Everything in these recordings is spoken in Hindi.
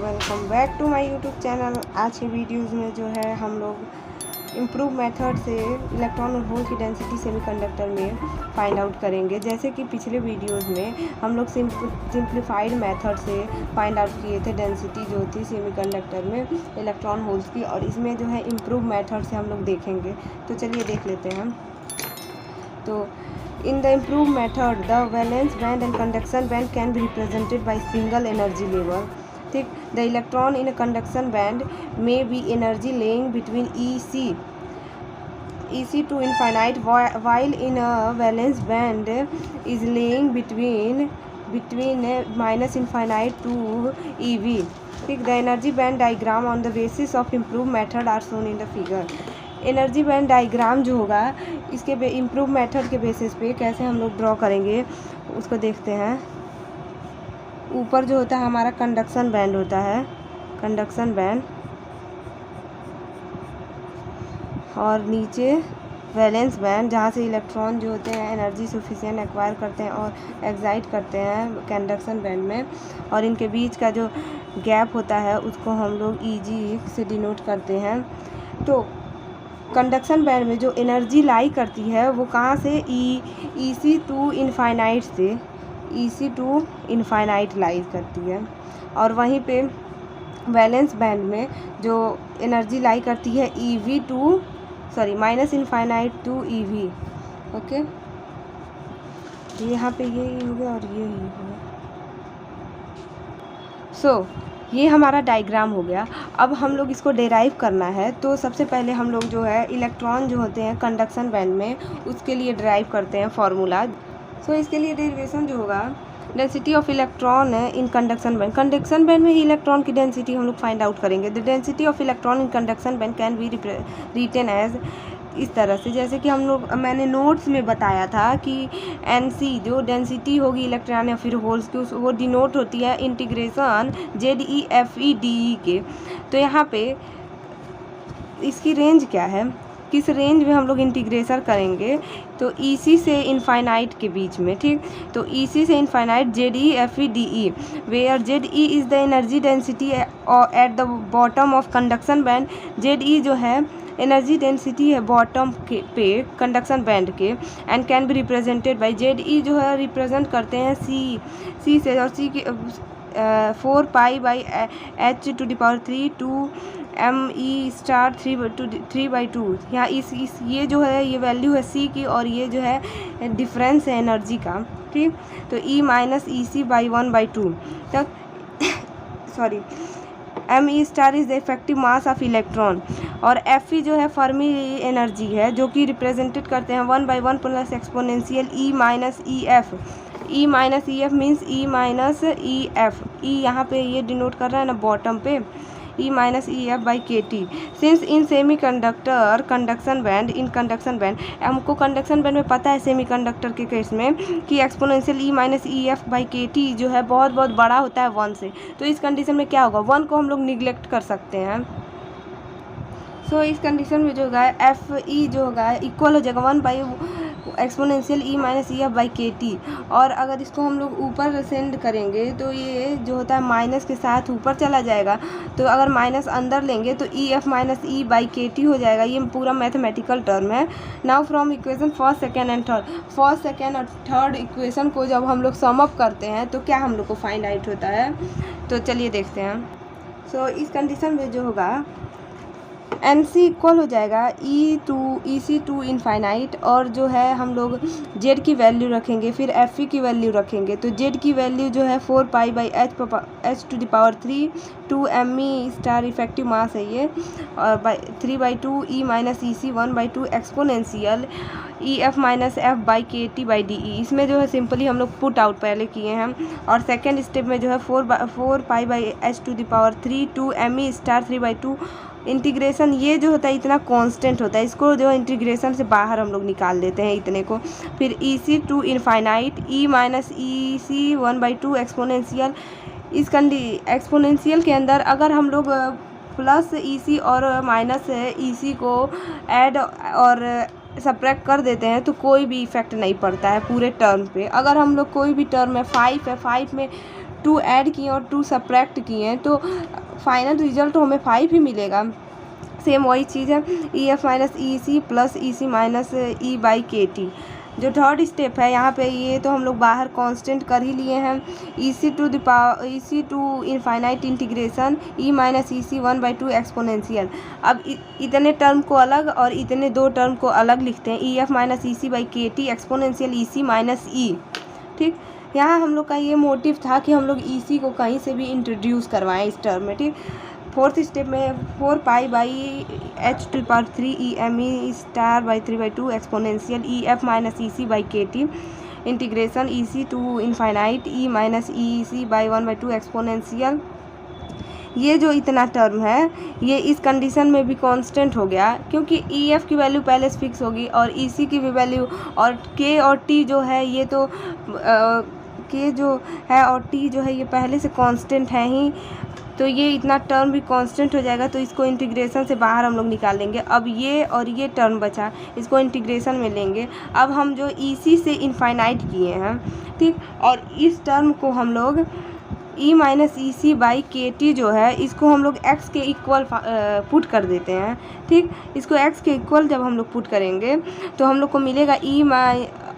Welcome back to my YouTube channel. आज के वीडियोस में जो है हम लोग इम्प्रूव मेथड से इलेक्ट्रॉन और होल की डेंसिटी सेमीकंडक्टर में फाइंड आउट करेंगे। जैसे कि पिछले वीडियोस में हम लोग सिंप्लीफाइड मेथड से फाइंड आउट किए थे डेंसिटी जो थी सेमीकंडक्टर में इलेक्ट्रॉन होल्स की, और इसमें जो है इम्प्रूव मेथड से हम लोग देखेंगे। तो चलिए देख लेते हैं। तो in the improved method the valence band and conduction band can be represented by single energy level. ठीक, the electron in a conduction band may be energy laying between EC to infinite, while in a valence band is laying between minus infinite to EV. ठीक, the energy band diagram on the basis of improved method are shown in the figure. Energy band diagram जो होगा इसके इम्प्रूव मेथड के बेसिस पे कैसे हम लोग ड्रॉ करेंगे उसको देखते हैं। ऊपर जो होता है हमारा कंडक्शन बैंड होता है, कंडक्शन बैंड, और नीचे वैलेंस बैंड जहाँ से इलेक्ट्रॉन जो होते हैं एनर्जी सफिशिएंट एक्वायर करते हैं और एक्साइट करते हैं कंडक्शन बैंड में, और इनके बीच का जो गैप होता है उसको हम लोग ईजी से डिनोट करते हैं। तो कंडक्शन बैंड में जो एनर्जी लाई करती है वो कहाँ से, EC टू इनफाइनाइट से, EC टू इनफाइनाइट लाई करती है। और वहीं पे वैलेंस बैंड में जो एनर्जी लाई करती है minus infinite to EV। Okay, यहाँ पे ये हो गया और ये हो गया। ये हमारा डायग्राम हो गया। अब हम लोग इसको डेराइव करना है। तो सबसे पहले हम लोग जो है इलेक्ट्रॉन जो होते हैं कंडक्शन बैंड में उसके लिए डेराइव करते हैं फॉर्मूला। इसके लिए डेरिवेशन जो होगा डेंसिटी ऑफ इलेक्ट्रॉन है in conduction band. Conduction band में ही इलेक्ट्रॉन की डेंसिटी हम लोग फाइंड आउट करेंगे। The density of electron in conduction band can be written as, इस तरह से जैसे कि मैंने नोट्स में बताया था कि NC जो डेंसिटी होगी इलेक्ट्रॉन या फिर होल्स की वो डिनोट होती है इंटीग्रेशन ZeFEDE के। तो यहाँ पे इसकी रेंज क्या है, किस रेंज में हम लोग इंटीग्रेशन करेंगे, तो EC से इनफाइनाइट के बीच में। ठीक, तो EC से infinite ZeFEDE, where ZE is the energy density at the bottom of conduction band. ZE जो है एनर्जी डेंसिटी है बॉटम के पे कंडक्शन बैंड के, and can be represented by ZE जो है रिप्रेजेंट करते हैं C से, और C के 4 pi by H to the power 3 2 ME star 3/2। यहाँ इस ये जो है ये वैल्यू है C की, और ये जो है डिफरेंस है एनर्जी का। ठीक, तो E माइनस EC बाई 1/2 तक ME star is the effective mass of electron, और FE जो है फर्मी एनर्जी है जो कि रिप्रेजेंटेड करते हैं 1/1 plus exponential E minus EF। E minus EF means E minus EF। E यहाँ पे ये डिनोट कर रहा है ना बॉटम पे, E minus EF by KT। Since in semi conductor conduction band, in conduction band हमको कंडक्शन बैंड में पता है सेमी कंडक्टर के केस में कि exponential E minus EF by KT जो है बहुत बड़ा होता है 1 से। तो इस कंडीशन में क्या होगा, 1 को हम लोग निगलेक्ट कर सकते हैं। इस कंडीशन में जो होगा FE जो होगा इक्वल हो जाएगा 1 by exponential E minus EF by KT। और अगर इसको हम लोग ऊपर सेंड करेंगे तो ये जो होता है माइनस के साथ ऊपर चला जाएगा। तो अगर माइनस अंदर लेंगे तो EF minus E by KT हो जाएगा। ये पूरा मैथमेटिकल टर्म है। Now from equation first second और थर्ड इक्वेशन को जब हम लोग सम अप करते हैं तो क्या हम लोग को फाइंड आउट होता है, तो चलिए देखते हैं। इस कंडीशन में जो होगा NC इक्वल हो जाएगा EC टू इनफाइनाइट, और जो है हम लोग Z की वैल्यू रखेंगे, फिर FE की वैल्यू रखेंगे। तो Z की वैल्यू जो है 4 pi by H to the power 3 2 ME star effective mass है ये, और by 3/2 E minus EC 1/2 exponential EF minus F by KT by DE। इसमें जो है सिंपली हम लोग पुट आउट पहले किए हैं, और सेकेंड स्टेप में जो है 4 pi by H to the power 3 2 ME star 3/2 integration. ये जो होता है इतना कांस्टेंट होता है, इसको जो इंटीग्रेशन से बाहर हम लोग निकाल देते हैं इतने को। फिर EC to infinite E minus EC 1/2 exponential. इस एक्सपोनेंशियल के अंदर अगर हम लोग प्लस EC और माइनस EC को ऐड और सब्ट्रैक्ट कर देते हैं तो कोई भी इफेक्ट नहीं पड़ता है पूरे टर्म पे। अगर हम लोग कोई भी टर्म है 5 है, 5 में 2 ऐड किए और 2 सब्ट्रैक्ट किए तो फाइनल रिजल्ट तो हमें 5 ही मिलेगा। सेम वही चीज़ है, E F minus E C plus E C minus E by K T. जो थर्ड स्टेप है यहाँ पे, ये तो हम लोग बाहर कांस्टेंट कर ही लिए हैं, E C to infinite integration E minus E C 1/2 exponential. अब इतने टर्म को अलग और इतने दो टर्म को अलग लिखते हैं, E F minus E C by K T exponential E C minus E. ठीक, यहाँ हम लोग का ये मोटिव था कि हम लोग ई सी को कहीं से भी इंट्रोड्यूस करवाएं इस टर्म में। ठीक, फोर्थ स्टेप में 4π/h⁻³ E M E star by 3/2 exponential E F minus E C by K T integration E C to infinite E minus E C by 1/2 exponential. ये जो इतना टर्म है ये इस कंडीशन में भी कांस्टेंट हो गया, क्योंकि ई एफ की वैल्यू पहले से फिक्स होगी और ई सी की भी वैल्यू, और के और टी जो है ये तो के जो है और टी जो है ये पहले से कांस्टेंट है ही, तो ये इतना टर्म भी कांस्टेंट हो जाएगा। तो इसको इंटीग्रेशन से बाहर हम लोग निकाल लेंगे। अब ये और ये टर्म बचा, इसको इंटीग्रेशन में लेंगे। अब हम जो इसी से इनफाइनाइट किए हैं, ठीक, और इस टर्म को हम लोग E minus E C by K T जो है इसको हम लोग एक्स के इक्वल पुट कर देते हैं। ठीक, इसको एक्स के इक्वल जब हम लोग पुट करेंगे तो हम लोग को मिलेगा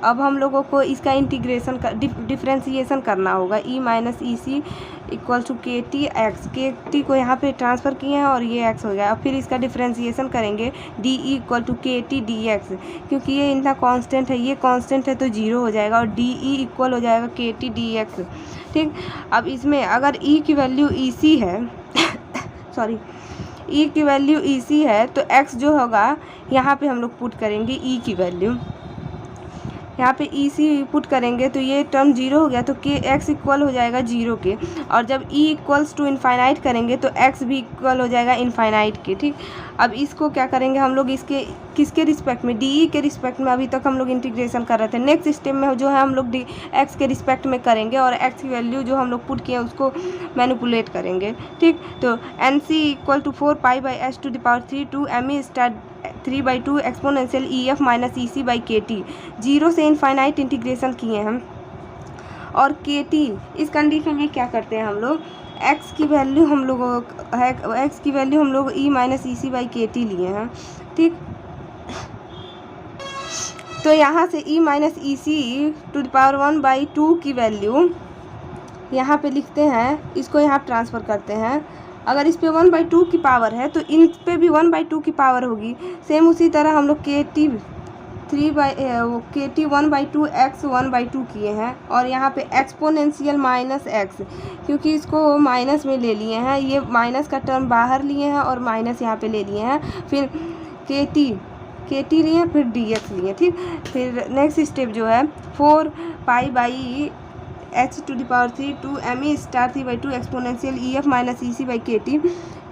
अब हम लोगों को इसका इंटीग्रेशन का डिफ्रेंसिएशन करना होगा। E minus E C equal to K T X, K T को यहाँ पे ट्रांसफ़र किए हैं और ये एक्स हो गया। अब फिर इसका डिफ्रेंसिएशन करेंगे, D E equal to K T D x, क्योंकि ये इनका कांस्टेंट है, ये कांस्टेंट है तो 0 हो जाएगा और डी ई इक्वल हो जाएगा के टी डी एक्स। ठीक, अब इसमें अगर ई की वैल्यू ई सी है सॉरी ई की वैल्यू ई सी है तो एक्स जो होगा यहाँ पे हम लोग पुट करेंगे ई की वैल्यू, यहाँ पे ई सी पुट करेंगे तो ये टर्म 0 हो गया, तो के एक्स इक्वल हो जाएगा 0 के, और जब ई इक्वल्स टू इनफाइनाइट करेंगे तो एक्स भी इक्वल हो जाएगा इनफाइनाइट के। ठीक, अब इसको क्या करेंगे हम लोग, इसके किसके रिस्पेक्ट में, डी ई के रिस्पेक्ट में अभी तक हम लोग इंटीग्रेशन कर रहे थे। नेक्स्ट स्टेप में जो है हम लोग डी एक्स के रिस्पेक्ट में करेंगे और एक्स की वैल्यू जो हम लोग पुट किए उसको मैनिपुलेट करेंगे। ठीक, तो N C equal to 4π/h⁻³ 2 m e star 3/2 exponential E F minus E C by K T. 0 से इनफाइनाइट इंटीग्रेशन किए हम, और के टी इस कंडीशन में क्या करते हैं हम लोग, एक्स की वैल्यू हम लोग E minus E C by K T लिए हैं। ठीक, तो यहाँ से E minus E C to the power 1/2 की वैल्यू यहाँ पे लिखते हैं, इसको यहाँ ट्रांसफ़र करते हैं। अगर इस पे 1/2 की पावर है तो इन पे भी 1/2 की पावर होगी। सेम उसी तरह हम लोग के टी 1/2 एक्स 1/2 किए हैं, और यहाँ पे एक्सपोनेंशियल माइनस एक्स, क्योंकि इसको माइनस में ले लिए हैं, ये माइनस का टर्म बाहर लिए हैं और माइनस यहाँ पे ले लिए हैं, फिर के टी लिए, फिर डी एक्स लिए। ठीक, फिर नेक्स्ट स्टेप जो है 4π/h⁻³ 2 m e star 3/2 exponential E F minus E C by K T,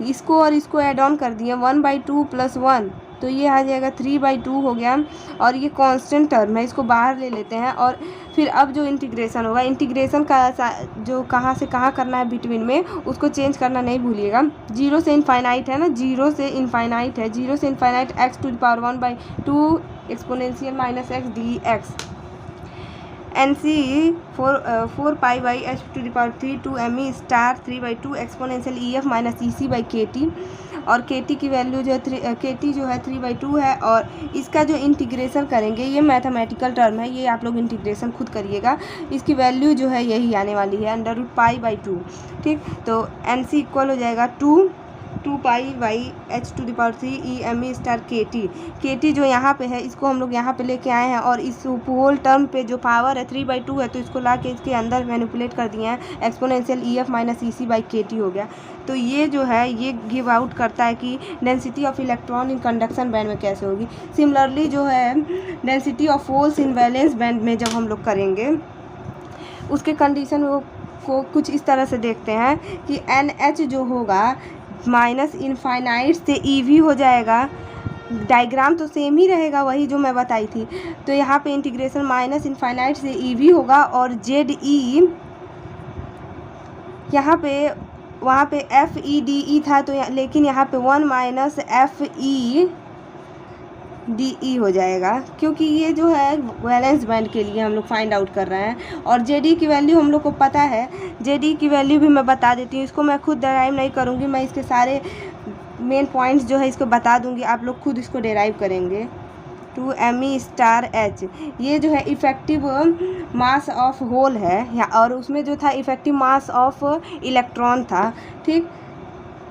इसको और इसको ऐड ऑन कर दिए 1/2 + 1, तो ये आ जाएगा 3/2 हो गया, और ये कांस्टेंट टर्म है, इसको बाहर ले लेते हैं। और फिर अब जो इंटीग्रेशन होगा, इंटीग्रेशन का जो कहाँ से कहाँ करना है बिटवीन में, उसको चेंज करना नहीं भूलिएगा। 0 से इनफाइनाइट है ना, 0 से इनफाइनाइट है, 0 से infinite X to the power 1/2 exponential minus X D X. N C 4π/h⁻³ 2 m e star 3/2 exponential E F minus E C by K T, और के टी की वैल्यू जो है के टी जो है 3/2 है, और इसका जो इंटीग्रेशन करेंगे, ये मैथमेटिकल टर्म है, ये आप लोग इंटीग्रेशन खुद करिएगा, इसकी वैल्यू जो है यही आने वाली है √π/2। ठीक, तो एन सी इक्वल हो जाएगा 2π/h⁻³ E M E star K T जो यहाँ पे है इसको हम लोग यहाँ पे लेके आए हैं, और इस होल टर्म पे जो पावर है 3/2 है तो इसको ला के इसके अंदर मैनिपुलेट कर दिए हैं, exponential E F minus E C by K T हो गया। तो ये जो है ये गिव आउट करता है कि density of electron in conduction band में कैसे होगी। सिमिलरली जो है density of holes in valence band में जब हम लोग करेंगे उसके कंडीशन को कुछ इस तरह से देखते हैं कि NH जो होगा माइनस इनफाइनाइट से EV हो जाएगा। डायग्राम तो सेम ही रहेगा, वही जो मैं बताई थी। तो यहाँ पे इंटीग्रेशन माइनस इनफाइनाइट से EV होगा, और ZE यहाँ पे वहाँ पे FEDE था, तो लेकिन यहाँ पे 1 - FE DE हो जाएगा, क्योंकि ये जो है वैलेंस बैंड के लिए हम लोग फाइंड आउट कर रहे हैं। और JD की वैल्यू हम लोग को पता है, JD की वैल्यू भी मैं बता देती हूँ। इसको मैं खुद डेराइव नहीं करूँगी, मैं इसके सारे मेन पॉइंट्स जो है इसको बता दूँगी, आप लोग खुद इसको डेराइव करेंगे। 2me⁻H ये जो है इफ़ेक्टिव मास ऑफ होल है, और उसमें जो था इफ़ेक्टिव मास ऑफ इलेक्ट्रॉन था, ठीक।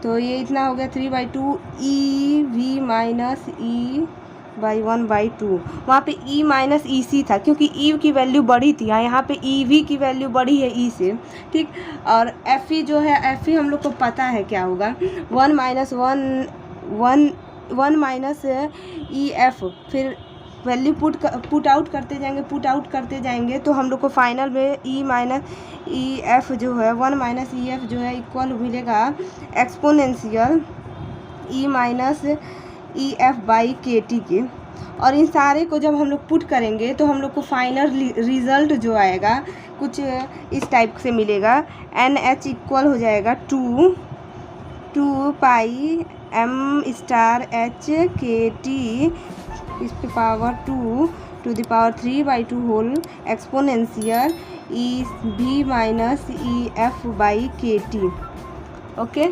तो ये इतना हो गया 3/2 EV-E/1/2। वहाँ पे E-EC था, क्योंकि E की वैल्यू बड़ी थी, यहाँ पे EV की वैल्यू बड़ी है E से, ठीक। और FE जो है, FE हम लोग को पता है क्या होगा, 1 - EF। फिर वैल्यू पुट आउट करते जाएंगे तो हम लोग को फाइनल में E-EF जो है 1 - EF जो है इक्वल मिलेगा एक्सपोनेंशियल E-EF/kT के। और इन सारे को जब हम लोग पुट करेंगे तो हम लोग को फाइनल रिज़ल्ट जो आएगा कुछ इस टाइप से मिलेगा। NH इक्वल हो जाएगा 2 पाई m⁻H⁻kT इसकी power 2 to the power 3/2 whole exponential EV-EF/kT। Okay,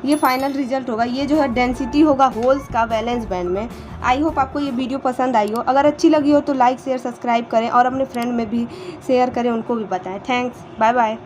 ये फाइनल रिजल्ट होगा। ये जो है डेंसिटी होगा होल्स का वैलेंस बैंड में। आई होप आपको ये वीडियो पसंद आई हो। अगर अच्छी लगी हो तो लाइक शेयर सब्सक्राइब करें और अपने फ्रेंड में भी शेयर करें, उनको भी बताएं। Thanks, bye bye.